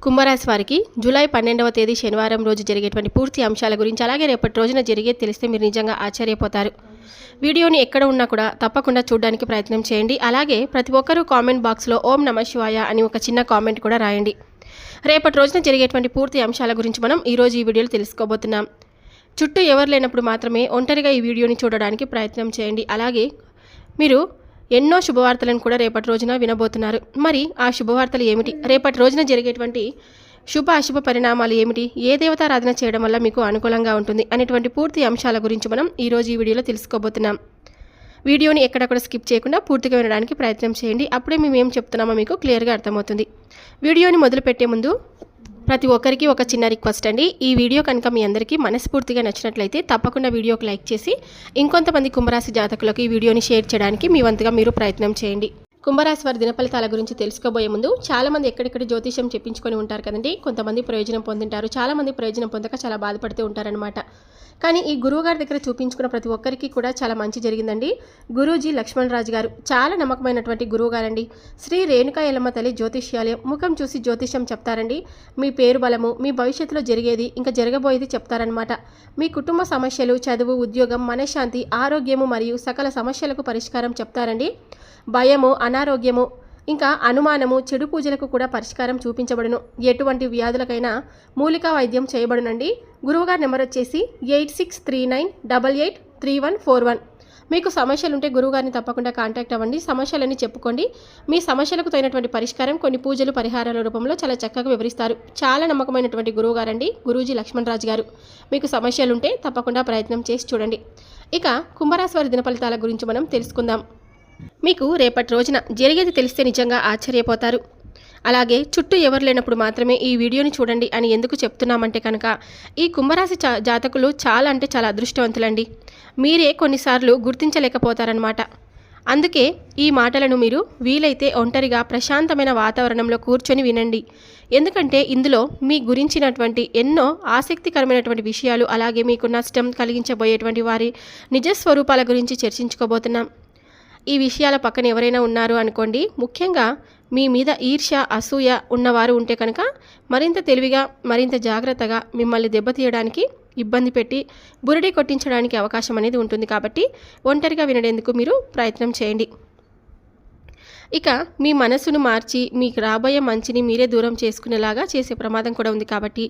కుంభరాశి వారికి జూలై 12వ తేదీ శనివారం రోజు జరిగేటువంటి పూర్తి అంశాల గురించి అలాగే రేపటి రోజున జరిగేది తెలిస్తే మీరు నిజంగా ఆశ్చర్యపోతారు. వీడియోని ఎక్కడ ఉన్నా కూడా తప్పకుండా చూడడానికి ప్రయత్నం చేయండి. అలాగే ప్రతి ఒక్కరూ కామెంట్ బాక్స్లో ఓం నమః శివాయ అని ఒక చిన్న కామెంట్ కూడా రాయండి. రేపటి రోజున జరిగేటువంటి పూర్తి అంశాల గురించి మనం ఈరోజు ఈ వీడియోలో తెలుసుకోబోతున్నాం. చుట్టూ ఎవరు లేనప్పుడు మాత్రమే ఒంటరిగా ఈ వీడియోని చూడడానికి ప్రయత్నం చేయండి. అలాగే మీరు ఎన్నో శుభవార్తలను కూడా రేపటి రోజున వినబోతున్నారు. మరి ఆ శుభవార్తలు ఏమిటి, రేపటి రోజున జరిగేటువంటి శుభ అశుభ పరిణామాలు ఏమిటి, ఏ దేవతారాధన చేయడం వల్ల మీకు అనుకూలంగా ఉంటుంది అనేటువంటి పూర్తి అంశాల గురించి మనం ఈరోజు ఈ వీడియోలో తెలుసుకోబోతున్నాం. వీడియోని ఎక్కడక్కడ స్కిప్ చేయకుండా పూర్తిగా వినడానికి ప్రయత్నం చేయండి. అప్పుడే మేము ఏం చెప్తున్నామో మీకు క్లియర్గా అర్థమవుతుంది. వీడియోని మొదలుపెట్టే ముందు ప్రతి ఒక్కరికి ఒక చిన్న రిక్వెస్ట్ అండి. ఈ వీడియో కనుక మీ అందరికీ మనస్ఫూర్తిగా నచ్చినట్లయితే తప్పకుండా వీడియోకి లైక్ చేసి ఇంకొంతమంది కుంభరాశి జాతకులకు ఈ వీడియోని షేర్ చేయడానికి మీ వంతుగా మీరు ప్రయత్నం చేయండి. కుంభరాశి వారి దినఫలితాల గురించి తెలుసుకోబోయే ముందు చాలామంది ఎక్కడెక్కడ జ్యోతిష్యం చెప్పించుకొని ఉంటారు కదండి. కొంతమంది ప్రయోజనం పొందింటారు, చాలామంది ప్రయోజనం పొందక చాలా బాధపడుతూ ఉంటారనమాట. కానీ ఈ గురువుగారి దగ్గర చూపించుకున్న ప్రతి ఒక్కరికి కూడా చాలా మంచి జరిగిందండి. గురూజీ లక్ష్మణరాజు గారు చాలా నమ్మకమైనటువంటి గురువుగారండి. శ్రీ రేణుకా ఎల్లమ్మ తల్లి జ్యోతిష్యాలయం, ముఖం చూసి జ్యోతిష్యం చెప్తారండి. మీ పేరు బలము, మీ భవిష్యత్తులో జరిగేది ఇంకా జరగబోయేది చెప్తారనమాట. మీ కుటుంబ సమస్యలు, చదువు, ఉద్యోగం, మనశ్శాంతి, ఆరోగ్యము మరియు సకల సమస్యలకు పరిష్కారం చెప్తారండి. భయము, అనారోగ్యము ఇంకా అనుమానము, చెడు పూజలకు కూడా పరిష్కారం చూపించబడును. ఎటువంటి వ్యాధులకైనా మూలికా వైద్యం చేయబడునండి. గురువుగారి నెంబర్ వచ్చేసి 8639883141. మీకు సమస్యలుంటే గురువుగారిని తప్పకుండా కాంటాక్ట్ అవ్వండి. సమస్యలన్నీ చెప్పుకోండి. మీ సమస్యలకు తగినటువంటి పరిష్కారం కొన్ని పూజలు పరిహారాల రూపంలో చాలా చక్కగా వివరిస్తారు. చాలా నమ్మకమైనటువంటి గురువుగారండి గురూజీ లక్ష్మణరాజు గారు. మీకు సమస్యలుంటే తప్పకుండా ప్రయత్నం చేసి చూడండి. ఇక కుంభరాశి వారి దినఫలితాల గురించి మనం తెలుసుకుందాం. మీకు రేపటి రోజున జరిగేది తెలిస్తే నిజంగా ఆశ్చర్యపోతారు. అలాగే చుట్టూ ఎవరు లేనప్పుడు మాత్రమే ఈ వీడియోని చూడండి అని ఎందుకు చెప్తున్నామంటే కనుక ఈ కుంభరాశి జాతకులు చాలా అంటే చాలా అదృష్టవంతులండి. మీరే కొన్నిసార్లు గుర్తించలేకపోతారనమాట. అందుకే ఈ మాటలను మీరు వీలైతే ఒంటరిగా ప్రశాంతమైన వాతావరణంలో కూర్చొని వినండి. ఎందుకంటే ఇందులో మీ గురించినటువంటి ఎన్నో ఆసక్తికరమైనటువంటి విషయాలు, అలాగే మీకు నష్టం కలిగించబోయేటువంటి వారి నిజస్వరూపాల గురించి చర్చించుకోబోతున్నాం. ఈ విషయాల పక్కన ఎవరైనా ఉన్నారు అనుకోండి, ముఖ్యంగా మీ మీద ఈర్ష్య, అసూయ ఉన్నవారు ఉంటే కనుక మరింత తెలివిగా, మరింత జాగ్రత్తగా మిమ్మల్ని దెబ్బతీయడానికి, ఇబ్బంది పెట్టి బురిడి కొట్టించడానికి అవకాశం అనేది ఉంటుంది. కాబట్టి ఒంటరిగా వినడేందుకు మీరు ప్రయత్నం చేయండి. ఇక మీ మనసును మార్చి మీకు రాబోయే మంచిని మీరే దూరం చేసుకునేలాగా చేసే ప్రమాదం కూడా ఉంది. కాబట్టి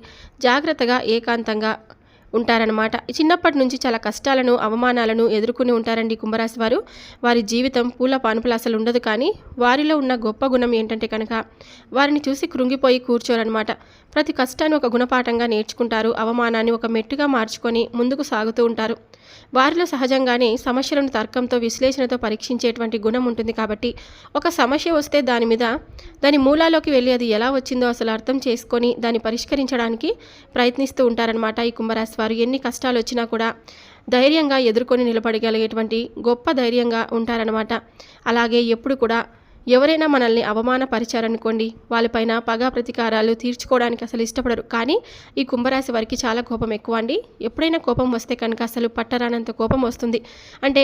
జాగ్రత్తగా, ఏకాంతంగా ఉంటారనమాట. చిన్నప్పటి నుంచి చాలా కష్టాలను, అవమానాలను ఎదుర్కొని ఉంటారండి కుంభరాశి వారు. వారి జీవితం పూల పానుపులు అసలు ఉండదు. కానీ వారిలో ఉన్న గొప్ప గుణం ఏంటంటే కనుక వారిని చూసి కృంగిపోయి కూర్చోరనమాట. ప్రతి కష్టాన్ని ఒక గుణపాఠంగా నేర్చుకుంటారు. అవమానాన్ని ఒక మెట్టుగా మార్చుకొని ముందుకు సాగుతూ ఉంటారు. వారిలో సహజంగానే సమస్యలను తర్కంతో, విశ్లేషణతో పరీక్షించేటువంటి గుణం ఉంటుంది. కాబట్టి ఒక సమస్య వస్తే దాని మూలాలోకి వెళ్ళి అది ఎలా వచ్చిందో అసలు అర్థం చేసుకొని దాన్ని పరిష్కరించడానికి ప్రయత్నిస్తూ ఉంటారనమాట. ఈ కుంభరాశి వారు ఎన్ని కష్టాలు వచ్చినా కూడా ధైర్యంగా ఎదుర్కొని నిలబడగలిగేటువంటి గొప్ప ధైర్యంగా ఉంటారనమాట. అలాగే ఎప్పుడు కూడా ఎవరైనా మనల్ని అవమానపరిచారనుకోండి, వాళ్ళపైన పగా ప్రతీకారాలు తీర్చుకోవడానికి అసలు ఇష్టపడరు. కానీ ఈ కుంభరాశి వారికి చాలా కోపం ఎక్కువ అండి. ఎప్పుడైనా కోపం వస్తే కనుక అసలు పట్టరానంత కోపం వస్తుంది. అంటే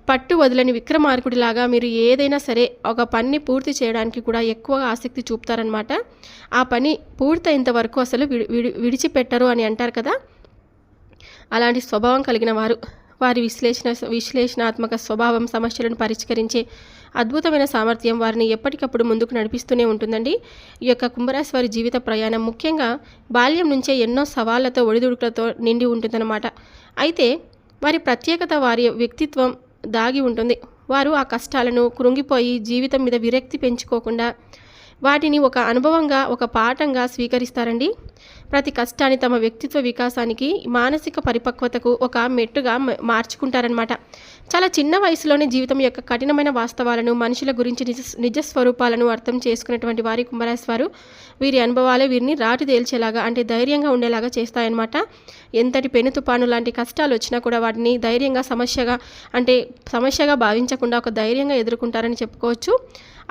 పట్టు వదలని విక్రమార్కుడిలాగా మీరు ఏదైనా సరే ఒక పని పూర్తి చేయడానికి కూడా ఎక్కువగా ఆసక్తి చూపుతారనమాట. ఆ పని పూర్తయ్యేంత వరకు అసలు విడిచిపెట్టరు అని అంటారు కదా, అలాంటి స్వభావం కలిగిన వారు. వారి విశ్లేషణాత్మక స్వభావం, సమస్యలను పరిష్కరించే అద్భుతమైన సామర్థ్యం వారిని ఎప్పటికప్పుడు ముందుకు నడిపిస్తూనే ఉంటుందండి. ఈ యొక్క కుంభరాశి వారి జీవిత ప్రయాణం ముఖ్యంగా బాల్యం నుంచే ఎన్నో సవాళ్లతో, ఒడిదుడుకులతో నిండి ఉంటుందన్నమాట. అయితే వారి ప్రత్యేకత, వారి వ్యక్తిత్వం దాగి ఉంటుంది. వారు ఆ కష్టాలను కృంగిపోయి జీవితం మీద విరక్తి పెంచుకోకుండా వాటిని ఒక అనుభవంగా, ఒక పాఠంగా స్వీకరిస్తారండి. ప్రతి కష్టాన్ని తమ వ్యక్తిత్వ వికాసానికి, మానసిక పరిపక్వతకు ఒక మెట్టుగా మార్చుకుంటారనమాట. చాలా చిన్న వయసులోనే జీవితం యొక్క కఠినమైన వాస్తవాలను, మనుషుల గురించి నిజస్వరూపాలను అర్థం చేసుకున్నటువంటి వారి కుంభరాశి వారు వీరి అనుభవాలే వీరిని రాటు తేల్చేలాగా, అంటే ధైర్యంగా ఉండేలాగా చేస్తాయన్నమాట. ఎంతటి పెను తుపాను లాంటి కష్టాలు వచ్చినా కూడా వాటిని ధైర్యంగా సమస్యగా భావించకుండా ఒక ధైర్యంగా ఎదుర్కొంటారని చెప్పుకోవచ్చు.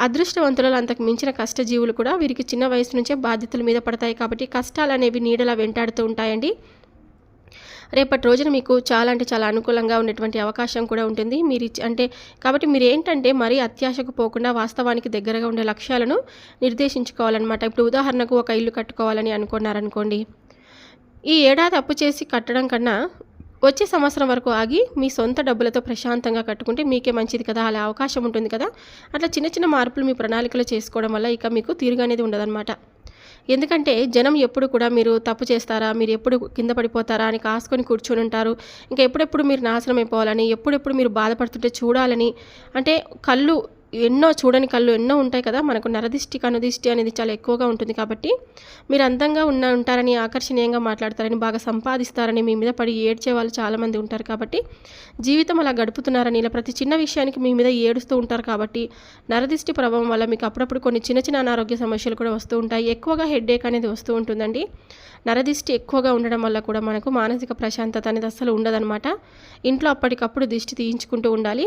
అదృష్టవంతులలో అంతకు మించిన కష్టజీవులు కూడా వీరికి చిన్న వయసు నుంచే బాధ్యతల మీద పడతాయి. కాబట్టి కష్టాలు అనేవి నీడలా వెంటాడుతూ ఉంటాయండి. రేపటి రోజున మీకు చాలా అంటే చాలా అనుకూలంగా ఉండేటువంటి అవకాశం కూడా ఉంటుంది. కాబట్టి మీరేంటంటే మరీ అత్యాశకు పోకుండా వాస్తవానికి దగ్గరగా ఉండే లక్ష్యాలను నిర్దేశించుకోవాలన్నమాట. ఇప్పుడు ఉదాహరణకు ఒక ఇల్లు కట్టుకోవాలని అనుకున్నారనుకోండి. ఈ ఏడాది అప్పు చేసి కట్టడం కన్నా వచ్చే సంవత్సరం వరకు ఆగి మీ సొంత డబ్బులతో ప్రశాంతంగా కట్టుకుంటే మీకే మంచిది కదా, అలా అవకాశం ఉంటుంది కదా. అట్లా చిన్న చిన్న మార్పులు మీ ప్రణాళికలో చేసుకోవడం వల్ల ఇక మీకు తీరుగా అనేది ఉండదన్నమాట. ఎందుకంటే జనం ఎప్పుడు కూడా మీరు తప్పు చేస్తారా, మీరు ఎప్పుడు కింద పడిపోతారా అని కాసుకొని కూర్చొని ఉంటారు. ఇంకా ఎప్పుడెప్పుడు మీరు నాశనం అయిపోవాలని, ఎప్పుడెప్పుడు మీరు బాధపడుతుంటే చూడాలని, అంటే చూడని కళ్ళు ఎన్నో ఉంటాయి కదా. మనకు నరదిష్టి కనుదిష్టి అనేది చాలా ఎక్కువగా ఉంటుంది. కాబట్టి మీరు అందంగా ఉంటారని, ఆకర్షణీయంగా మాట్లాడతారని, బాగా సంపాదిస్తారని మీ మీద పడి ఏడ్చే వాళ్ళు చాలామంది ఉంటారు. కాబట్టి జీవితం అలా గడుపుతున్నారని, ఇలా ప్రతి చిన్న విషయానికి మీ మీద ఏడుస్తూ ఉంటారు. కాబట్టి నరదిష్టి ప్రభావం వల్ల మీకు అప్పుడప్పుడు కొన్ని చిన్న చిన్న అనారోగ్య సమస్యలు కూడా వస్తూ ఉంటాయి. ఎక్కువగా హెడ్ఏక్ అనేది వస్తూ ఉంటుందండి. నరదిష్టి ఎక్కువగా ఉండడం వల్ల కూడా మనకు మానసిక ప్రశాంతత అనేది అస్సలు ఉండదన్నమాట. ఇంట్లో అప్పటికప్పుడు దిష్టి తీయించుకుంటూ ఉండాలి.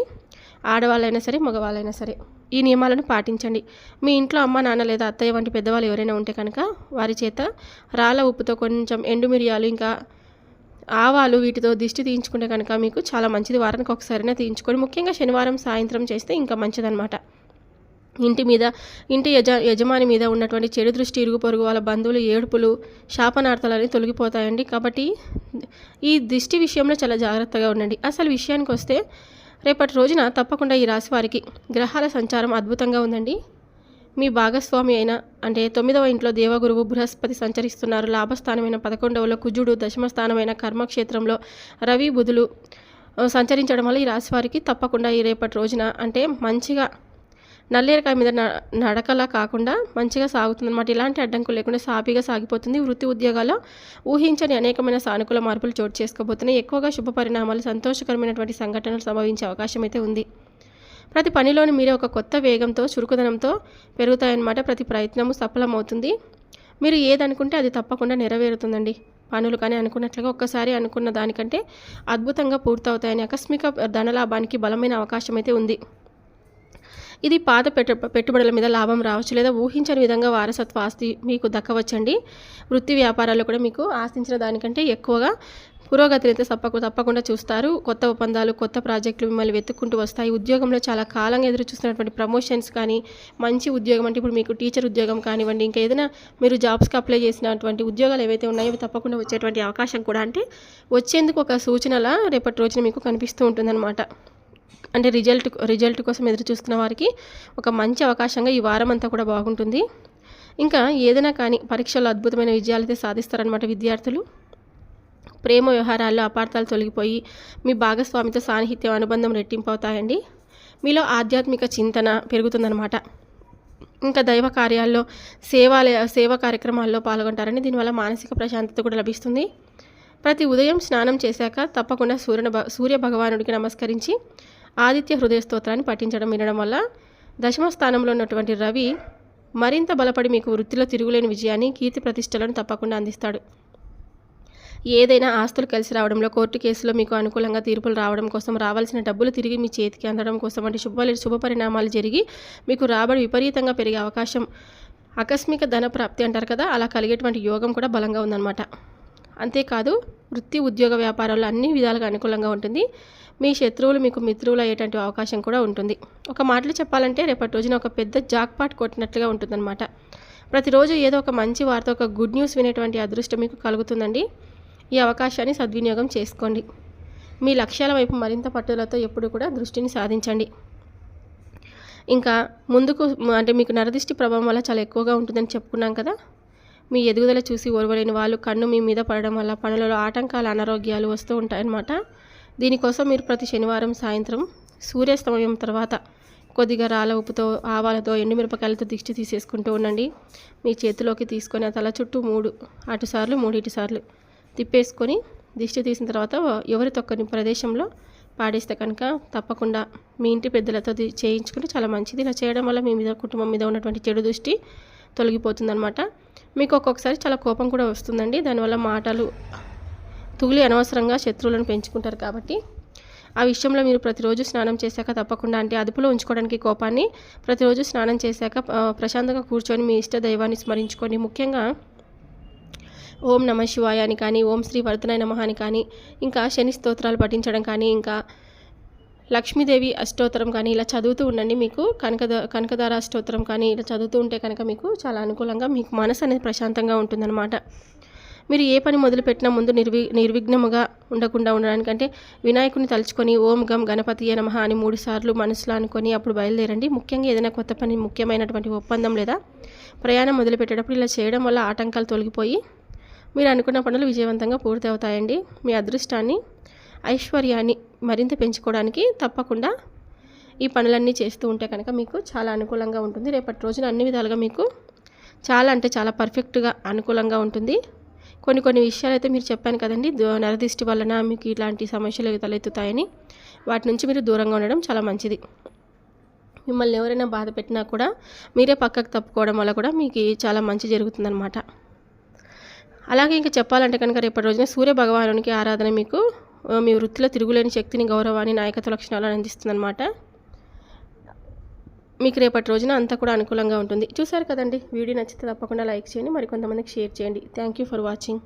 ఆడవాళ్ళైనా సరే, మగవాళ్ళైనా సరే ఈ నియమాలను పాటించండి. మీ ఇంట్లో అమ్మ, నాన్న లేదా అత్తయ్య వంటి పెద్దవాళ్ళు ఎవరైనా ఉంటే కనుక వారి చేత రాళ్ళ ఉప్పుతో కొంచెం ఎండు మిరియాలు, ఇంకా ఆవాలు వీటితో దిష్టి తీయించుకుంటే కనుక మీకు చాలా మంచిది. వారానికి ఒకసారైనా తీయించుకొని, ముఖ్యంగా శనివారం సాయంత్రం చేస్తే ఇంకా మంచిదన్నమాట. ఇంటి యజమాని మీద ఉన్నటువంటి చెడు దృష్టి, ఇరుగు పొరుగు వాళ్ళ బంధువులు ఏడుపులు, శాపనార్థాలని తొలగిపోతాయండి. కాబట్టి ఈ దిష్టి విషయంలో చాలా జాగ్రత్తగా ఉండండి. అసలు విషయానికి వస్తే రేపటి రోజున తప్పకుండా ఈ రాశి వారికి గ్రహాల సంచారం అద్భుతంగా ఉందండి. మీ భాగస్వామి అయిన అంటే 9వ ఇంట్లో దేవగురువు బృహస్పతి సంచరిస్తున్నారు. లాభస్థానమైన 11వలో కుజుడు, దశమ స్థానమైన కర్మక్షేత్రంలో రవి, బుధులు సంచరించడం వల్ల ఈ రాశి వారికి తప్పకుండా ఈ రేపటి రోజున అంటే మంచిగా నల్లేరకాయ మీద నడకలా కాకుండా మంచిగా సాగుతుందన్నమాట. ఇలాంటి అడ్డంకులు లేకుండా సాఫీగా సాగిపోతుంది. వృత్తి ఉద్యోగాల్లో ఊహించని అనేకమైన సానుకూల మార్పులు చోటు చేసుకోబోతున్నాయి. ఎక్కువగా శుభ పరిణామాలు, సంతోషకరమైనటువంటి సంఘటనలు సంభవించే అవకాశం అయితే ఉంది. ప్రతి పనిలోని మీరే ఒక కొత్త వేగంతో, చురుకుదనంతో పెరుగుతాయన్నమాట. ప్రతి ప్రయత్నము సఫలమవుతుంది. మీరు ఏదనుకుంటే అది తప్పకుండా నెరవేరుతుందండి. పనులు కానీ అనుకున్నట్లుగా ఒక్కసారి అనుకున్న దానికంటే అద్భుతంగా పూర్తవుతాయని, ఆకస్మిక ధనలాభానికి బలమైన అవకాశం అయితే ఉంది. ఇది పాత పెట్టుబడుల మీద లాభం రావచ్చు, లేదా ఊహించని విధంగా వారసత్వ ఆస్తి మీకు దక్కవచ్చండి. వృత్తి వ్యాపారాల్లో కూడా మీకు ఆశించిన దానికంటే ఎక్కువగా పురోగతిని అయితే తప్పకుండా చూస్తారు. కొత్త ఒప్పందాలు, కొత్త ప్రాజెక్టులు మిమ్మల్ని వెతుక్కుంటూ వస్తాయి. ఉద్యోగంలో చాలా కాలంగా ఎదురు చూస్తున్నటువంటి ప్రమోషన్స్ కానీ, మంచి ఉద్యోగం అంటే ఇప్పుడు మీకు టీచర్ ఉద్యోగం కానివ్వండి, ఇంకా ఏదైనా మీరు జాబ్స్కి అప్లై చేసినటువంటి ఉద్యోగాలు ఏవైతే ఉన్నాయో అవి తప్పకుండా వచ్చేటువంటి అవకాశం కూడా అంటే వచ్చేందుకు ఒక సూచనలా రేపటి రోజున మీకు కనిపిస్తూ ఉంటుందన్నమాట. అంటే రిజల్ట్ కోసం ఎదురు చూస్తున్న వారికి ఒక మంచి అవకాశంగా ఈ వారం అంతా కూడా బాగుంటుంది. ఇంకా ఏదైనా కానీ పరీక్షల్లో అద్భుతమైన విజయాలు అయితే సాధిస్తారనమాట విద్యార్థులు. ప్రేమ వ్యవహారాల్లో అపార్థాలు తొలగిపోయి మీ భాగస్వామితో సాన్నిహిత్యం, అనుబంధం రెట్టింపు అవుతాయండి. మీలో ఆధ్యాత్మిక చింతన పెరుగుతుందన్నమాట. ఇంకా దైవ కార్యాల్లో సేవా కార్యక్రమాల్లో పాల్గొంటారని, దీనివల్ల మానసిక ప్రశాంతత కూడా లభిస్తుంది. ప్రతి ఉదయం స్నానం చేశాక తప్పకుండా సూర్య భగవానుడికి నమస్కరించి ఆదిత్య హృదయ స్తోత్రాన్ని పఠించడం వినడం వల్ల దశమ స్థానంలో ఉన్నటువంటి రవి మరింత బలపడి మీకు వృత్తిలో తిరుగులేని విజయాన్ని, కీర్తి ప్రతిష్టలను తప్పకుండా అందిస్తాడు. ఏదైనా ఆస్తులు కలిసి రావడంలో, కోర్టు కేసులో మీకు అనుకూలంగా తీర్పులు రావడం కోసం, రావాల్సిన డబ్బులు తిరిగి మీ చేతికి అందడం కోసం వంటి శుభ పరిణామాలు జరిగి మీకు రాబడి విపరీతంగా పెరిగే అవకాశం, ఆకస్మిక ధన ప్రాప్తి అంటారు కదా, అలా కలిగేటువంటి యోగం కూడా బలంగా ఉందన్నమాట. అంతేకాదు వృత్తి ఉద్యోగ వ్యాపారాల్లో అన్ని విధాలుగా అనుకూలంగా ఉంటుంది. మీ శత్రువులు మీకు మిత్రువులు అయ్యేటువంటి అవకాశం కూడా ఉంటుంది. ఒక మాటలు చెప్పాలంటే రేపటి రోజున ఒక పెద్ద జాక్పాట్ కొట్టినట్లుగా ఉంటుందన్నమాట. ప్రతిరోజు ఏదో ఒక మంచి వార్త, ఒక గుడ్ న్యూస్ వినేటువంటి అదృష్టం మీకు కలుగుతుందండి. ఈ అవకాశాన్ని సద్వినియోగం చేసుకోండి. మీ లక్ష్యాల వైపు మరింత పట్టుదలతో ఎప్పుడు కూడా దృష్టిని సాధించండి. ఇంకా ముందుకు అంటే మీకు నరదిష్టి ప్రభావం వల్ల చాలా ఎక్కువగా ఉంటుందని చెప్పుకున్నాం కదా. మీ ఎదుగుదల చూసి ఓర్వలేని వాళ్ళు కన్ను మీ మీద పడడం వల్ల పనులలో ఆటంకాలు, అనారోగ్యాలు వస్తూ ఉంటాయన్నమాట. దీనికోసం మీరు ప్రతి శనివారం సాయంత్రం సూర్యాస్తమయం తర్వాత కొద్దిగా రాళ్ళ ఉప్పుతో, ఆవాలతో, ఎండుమిరపకాయలతో దిష్టి తీసేసుకుంటూ ఉండండి. మీ చేతిలోకి తీసుకొని తల చుట్టూ 3 అటుసార్లు 3 ఇటుసార్లు తిప్పేసుకొని దిష్టి తీసిన తర్వాత ఎవరి తొక్కని ప్రదేశంలో పాడేస్తే కనుక తప్పకుండా మీ ఇంటి పెద్దలతో చేయించుకుంటే చాలా మంచిది. ఇలా చేయడం వల్ల మీ మీద, కుటుంబం మీద ఉన్నటువంటి చెడు దృష్టి తొలగిపోతుందన్నమాట. మీకు ఒక్కొక్కసారి చాలా కోపం కూడా వస్తుందండి. దానివల్ల మాటలు తుగిలి అనవసరంగా శత్రువులను పెంచుకుంటారు. కాబట్టి ఆ విషయంలో మీరు ప్రతిరోజు స్నానం చేశాక తప్పకుండా, అంటే అదుపులో ఉంచుకోవడానికి కోపాన్ని, ప్రతిరోజు స్నానం చేశాక ప్రశాంతంగా కూర్చొని మీ ఇష్ట దైవాన్ని స్మరించుకోండి. ముఖ్యంగా ఓం నమ శివాయ అని కానీ, ఓం శ్రీ వరదనాయ నమః అని కానీ, ఇంకా శని స్తోత్రాలు పఠించడం కానీ, ఇంకా లక్ష్మీదేవి అష్టోత్తరం కానీ ఇలా చదువుతూ ఉండండి. మీకు కనకదార అష్టోత్తరం కానీ ఇలా చదువుతూ ఉంటే కనుక మీకు చాలా అనుకూలంగా మీకు మనసు అనేది ప్రశాంతంగా ఉంటుందన్నమాట. మీరు ఏ పని మొదలుపెట్టినా ముందు నిర్విఘ్నముగా ఉండకుండా ఉండడానికంటే వినాయకుని తలుచుకొని ఓం గం గణపతియే నమః అని 3 సార్లు మనసులో అనుకొని అప్పుడు బయలుదేరండి. ముఖ్యంగా ఏదైనా కొత్త పని, ముఖ్యమైనటువంటి ఒప్పందం లేదా ప్రయాణం మొదలుపెట్టేటప్పుడు ఇలా చేయడం వల్ల ఆటంకాలు తొలగిపోయి మీరు అనుకున్న పనులు విజయవంతంగా పూర్తి అవుతాయండి. మీ అదృష్టాన్ని, ఐశ్వర్యాన్ని మరింత పెంచుకోవడానికి తప్పకుండా ఈ పనులన్నీ చేస్తూ ఉంటే కనుక మీకు చాలా అనుకూలంగా ఉంటుంది. రేపటి రోజున అన్ని విధాలుగా మీకు చాలా అంటే చాలా పర్ఫెక్ట్గా అనుకూలంగా ఉంటుంది. కొన్ని విషయాలు అయితే మీరు చెప్పాను కదండి, నరదిష్టి వలన మీకు ఇలాంటి సమస్యలు తలెత్తుతాయని, వాటి నుంచి మీరు దూరంగా ఉండడం చాలా మంచిది. మిమ్మల్ని ఎవరైనా బాధ పెట్టినా కూడా మీరే పక్కకు తప్పుకోవడం వల్ల కూడా మీకు చాలా మంచి జరుగుతుందన్నమాట. అలాగే ఇంకా చెప్పాలంటే కనుక రేపటి రోజున సూర్య భగవానునికి ఆరాధన మీకు మీ వృత్తిలో తిరుగులేని శక్తిని, గౌరవాన్ని, నాయకత్వ లక్షణాలను అందిస్తుందన్నమాట. మీకు రేపటి రోజున అంతా కూడా అనుకూలంగా ఉంటుంది. చూసారు కదండి, వీడియో నచ్చితే తప్పకుండా లైక్ చేయండి, మరికొంతమందికి షేర్ చేయండి. Thank you for watching.